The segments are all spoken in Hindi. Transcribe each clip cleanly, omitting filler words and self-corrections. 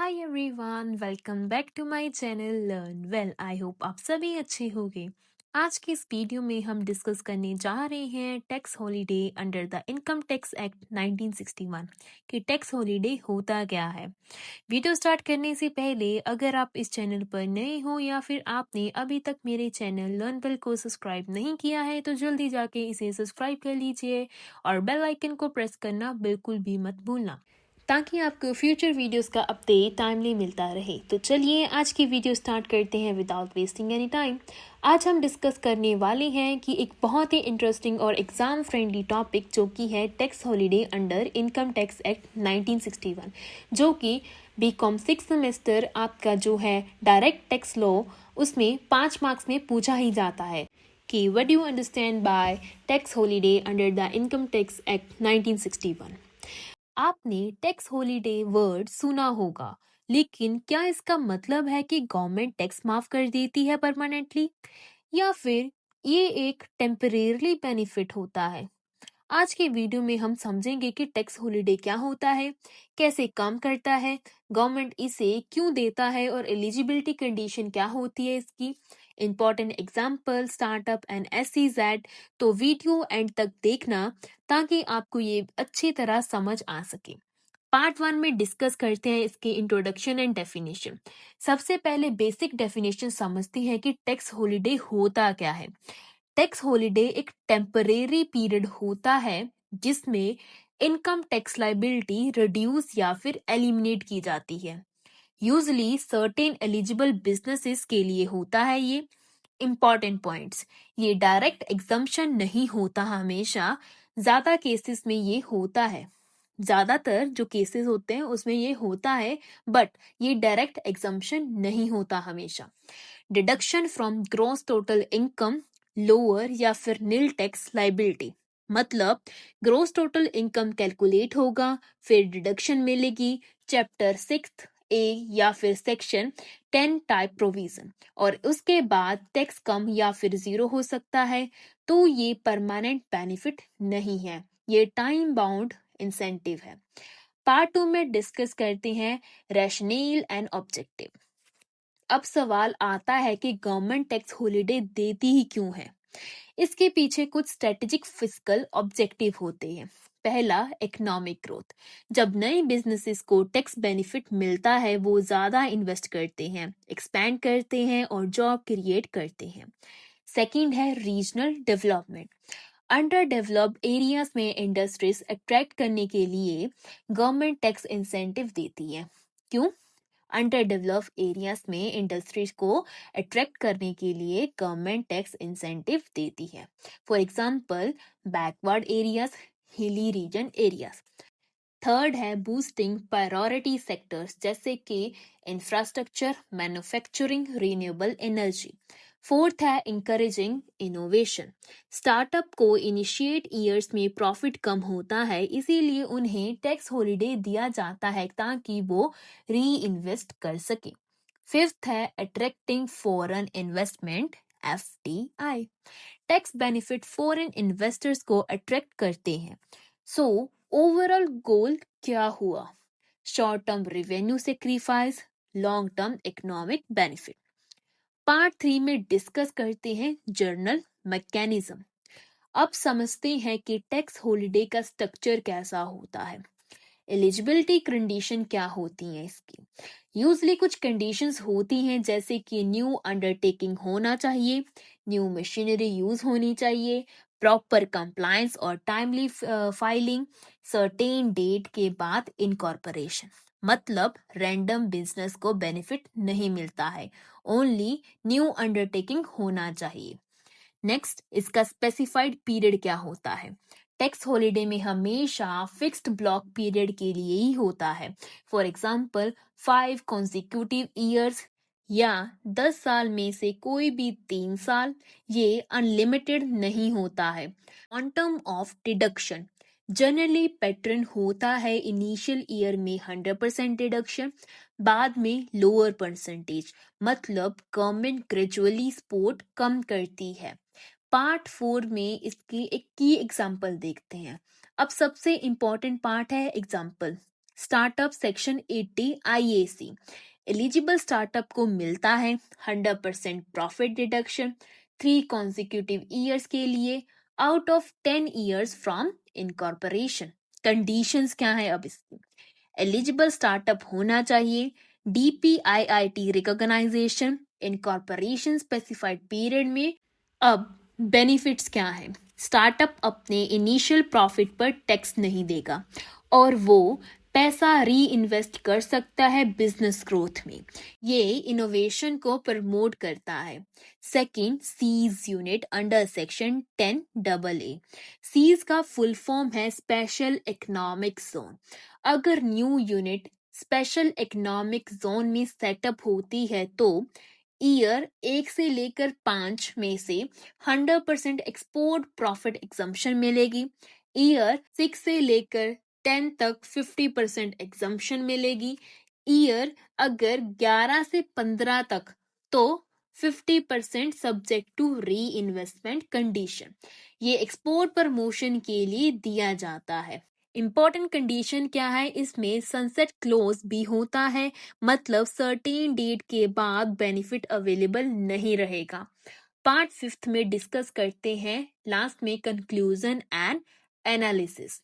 Hi everyone, welcome back to my channel learn well. I hope आप सभी अच्छे होंगे। आज की इस वीडियो में हम डिस्कस करने जा रहे हैं tax holiday under the income tax act 1961 कि टैक्स हॉलिडे होता क्या है। वीडियो स्टार्ट करने से पहले अगर आप इस चैनल पर नए हो या फिर आपने अभी तक मेरे चैनल लर्न वेल को सब्सक्राइब नहीं किया है तो जल्दी जाके इसे सब्सक्राइब कर लीजिए और बेल आइकन को प्रेस करना बिल्कुल भी मत भूलना ताकि आपको फ्यूचर वीडियोस का अपडेट टाइमली मिलता रहे। तो चलिए आज की वीडियो स्टार्ट करते हैं विदाउट वेस्टिंग एनी टाइम। आज हम डिस्कस करने वाले हैं कि एक बहुत ही इंटरेस्टिंग और एग्जाम फ्रेंडली टॉपिक जो कि है tax holiday under income tax act 1961, जो कि बीकॉम 6 सेमेस्टर आपका जो है डायरेक्ट टैक्स लॉ उसमें 5 मार्क्स में पूछा ही जाता है कि what do you understand by tax holiday under the income tax act 1961। आपने टैक्स हॉलिडे वर्ड सुना होगा, लेकिन क्या इसका मतलब है कि गवर्नमेंट टैक्स माफ कर देती है परमानेंटली, या फिर ये एक टेम्परेरी बेनिफिट होता है। आज के वीडियो में हम समझेंगे कि टैक्स हॉलिडे क्या होता है, कैसे काम करता है, गवर्नमेंट इसे क्यों देता है और एलिजिबिलिटी कंडीशन क्या होती है इसकी, important example, startup and SEZ। तो वीडियो एंड तक देखना ताकि आपको ये अच्छी तरह समझ आ सके। पार्ट 1 में डिस्कस करते हैं इसके इंट्रोडक्शन एंड डेफिनेशन। सबसे पहले बेसिक डेफिनेशन समझते हैं कि टैक्स हॉलिडे होता क्या है। टैक्स हॉलिडे एक टेम्परेरी पीरियड होता है जिसमें इनकम टैक्स लाइबिलिटी रिड्यूस या फिर एलिमिनेट की जाती है। यूजली सर्टेन एलिजिबल बिजनेसेस के लिए होता है ये। इम्पॉर्टेंट पॉइंट्स, ये डायरेक्ट एग्जम्पशन नहीं होता हमेशा, ज्यादा केसेस में ये होता है। ज्यादातर जो केसेस होते हैं उसमें ये होता है, बट ये डायरेक्ट एग्जम्पशन नहीं होता हमेशा। Deduction from gross total income, lower या फिर नील टैक्स लाइबिलिटी, मतलब ग्रॉस टोटल इनकम कैलकुलेट होगा, फिर डिडक्शन मिलेगी चैप्टर 6A या फिर सेक्शन 10 टाइप प्रोविजन, और उसके बाद टैक्स कम या फिर जीरो हो सकता है। तो ये परमानेंट बेनिफिट नहीं है, ये टाइम बाउंड इंसेंटिव है। पार्ट 2 में डिस्कस करते हैं रैशनेल एंड ऑब्जेक्टिव। अब सवाल आता है कि गवर्नमेंट टैक्स हॉलिडे देती ही क्यों है। इसके पीछे कुछ स्ट्रेटेजिक फिस्कल ऑब्जेक्टिव होते हैं। पहला, इकोनॉमिक ग्रोथ। जब नए बिजनेसेस को टैक्स बेनिफिट मिलता है वो ज्यादा इन्वेस्ट करते हैं, एक्सपैंड करते हैं और जॉब क्रिएट करते हैं। सेकंड है regional development. Under developed areas में इंडस्ट्रीज अट्रैक्ट करने के लिए गवर्नमेंट टैक्स इंसेंटिव देती है। क्यों? अंडर डेवलप्ड एरियाज में इंडस्ट्रीज को अट्रैक्ट करने के लिए गवर्नमेंट टैक्स इंसेंटिव देती है। For example, backward areas, hilly region areas. Third है बूस्टिंग प्रायोरिटी सेक्टर्स जैसे कि infrastructure, manufacturing, renewable energy. Fourth है इंकरेजिंग इनोवेशन। स्टार्टअप को इनिशिएट ईयर्स में प्रॉफिट कम होता है, इसीलिए उन्हें टैक्स हॉलिडे दिया जाता है ताकि वो री इन्वेस्ट कर सके। फिफ्थ है attracting foreign investment, FDI। Tax benefit foreign investors को अट्रैक्ट करते हैं। सो ओवरऑल गोल क्या हुआ? Short term revenue sacrifice, long term economic benefit. Part 3 में डिस्कस करते हैं जर्नल मैकेनिज्म। अब समझते हैं कि टैक्स हॉलिडे का स्ट्रक्चर कैसा होता है। एलिजिबिलिटी कंडीशन क्या होती हैं इसकी? यूजली कुछ कंडीशंस होती हैं जैसे कि न्यू अंडरटेकिंग होना चाहिए, न्यू मशीनरी यूज होनी चाहिए, प्रॉपर कंप्लायंस और टाइमली फाइलिंग, सर्टेन डेट के बाद इनकॉर्पोरेशन, मतलब रैंडम बिजनेस को बेनिफिट नहीं मिलता है, ओनली न्यू अंडरटेकिंग होना चाहिए। नेक्स्ट, इसका स्पेसिफाइड पीरियड क्या होता है? टैक्स हॉलिडे में हमेशा फिक्स्ड ब्लॉक पीरियड के लिए ही होता है। फॉर एग्जाम्पल, 5 consecutive ईयर्स या 10 साल में से कोई भी 3 साल। ये अनलिमिटेड नहीं होता है। Quantum of deduction generally pattern होता है इनिशियल ईयर में 100% डिडक्शन, बाद में लोअर परसेंटेज, मतलब गवर्नमेंट ग्रेजुअली सपोर्ट कम करती है। पार्ट 4 में इसकी एक की एग्जाम्पल देखते हैं। अब सबसे इम्पोर्टेंट पार्ट है example. Startup section 80 IAC। Eligible startup को मिलता है 100% प्रॉफिट डिडक्शन 3 कॉन्जिक्यूटिव ईयर्स के लिए out of 10 years from incorporation. Conditions क्या है अब इसकी? एलिजिबल स्टार्टअप होना चाहिए DPIIT recognization incorporation specified period में। अब बेनिफिट्स क्या है? स्टार्टअप अपने इनिशियल प्रॉफिट पर टैक्स नहीं देगा और वो पैसा री इन्वेस्ट कर सकता है बिजनेस ग्रोथ में। ये इनोवेशन को प्रमोट करता है। Second, SEZ unit under section 10AA। SEZ का फुल फॉर्म है स्पेशल इकोनॉमिक जोन। अगर new unit special economic zone में सेटअप होती है तो ईयर 1 से लेकर 5 में से 100% एक्सपोर्ट प्रॉफिट एग्जम्पशन मिलेगी। ईयर 6 से लेकर 10 तक 50% एग्जम्पशन मिलेगी। ईयर अगर 11 से 15 तक तो 50% subject to reinvestment condition. ये एक्सपोर्ट प्रमोशन के लिए दिया जाता है। इंपॉर्टेंट कंडीशन क्या है? इसमें सनसेट क्लोज भी होता है, मतलब सर्टेन डेट के बाद बेनिफिट अवेलेबल नहीं रहेगा। पार्ट 5 में डिस्कस करते हैं लास्ट में कंक्लूजन एंड एनालिसिस।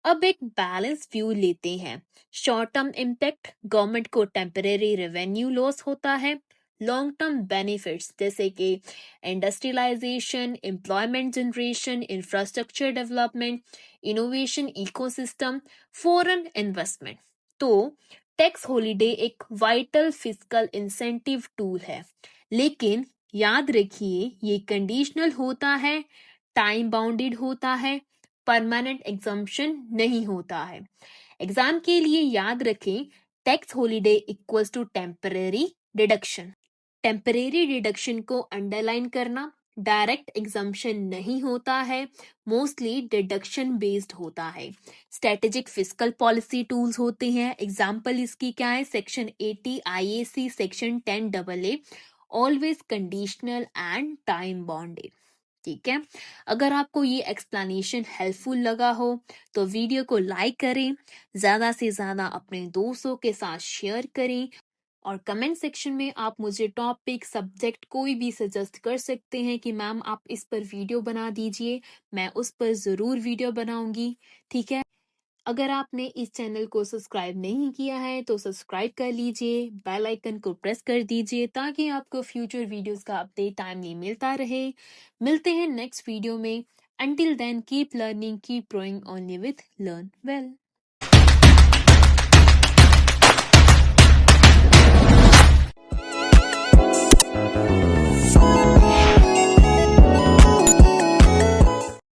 अब एक बैलेंस व्यू लेते हैं। शॉर्ट टर्म इम्पैक्ट, गवर्नमेंट को टेम्परेरी रेवेन्यू लॉस होता है। लॉन्ग टर्म बेनिफिट्स जैसे कि industrialisation, employment generation, infrastructure development, innovation ecosystem, foreign investment. तो टैक्स हॉलिडे एक वाइटल फिस्कल इंसेंटिव टूल है, लेकिन याद रखिए ये कंडीशनल होता है, टाइम बाउंडेड होता है, परमानेंट एग्जम्पशन नहीं होता है। एग्जाम के लिए याद रखें tax holiday equals to temporary deduction. Temporary deduction को अंडरलाइन करना। डायरेक्ट एग्जम्पशन नहीं होता है, मोस्टली डिडक्शन बेस्ड होता है। स्ट्रेटेजिक फिस्कल पॉलिसी टूल्स होते हैं। एग्जाम्पल इसकी क्या है? Section 80 IAC, section 10AA, always conditional and time bonded. ठीक है, अगर आपको ये एक्सप्लेनेशन हेल्पफुल लगा हो तो वीडियो को लाइक करें, ज़्यादा से ज़्यादा अपने दोस्तों के साथ शेयर करें और कमेंट सेक्शन में आप मुझे टॉपिक, सब्जेक्ट कोई भी सजेस्ट कर सकते हैं कि मैम आप इस पर वीडियो बना दीजिए, मैं उस पर ज़रूर वीडियो बनाऊंगी। ठीक है, अगर आपने इस चैनल को सब्सक्राइब नहीं किया है तो सब्सक्राइब कर लीजिए, बेल आइकन को प्रेस कर दीजिए ताकि आपको फ्यूचर वीडियोस का अपडेट टाइमली मिलता रहे। मिलते हैं नेक्स्ट वीडियो में। Until then keep learning, keep growing only with learn well.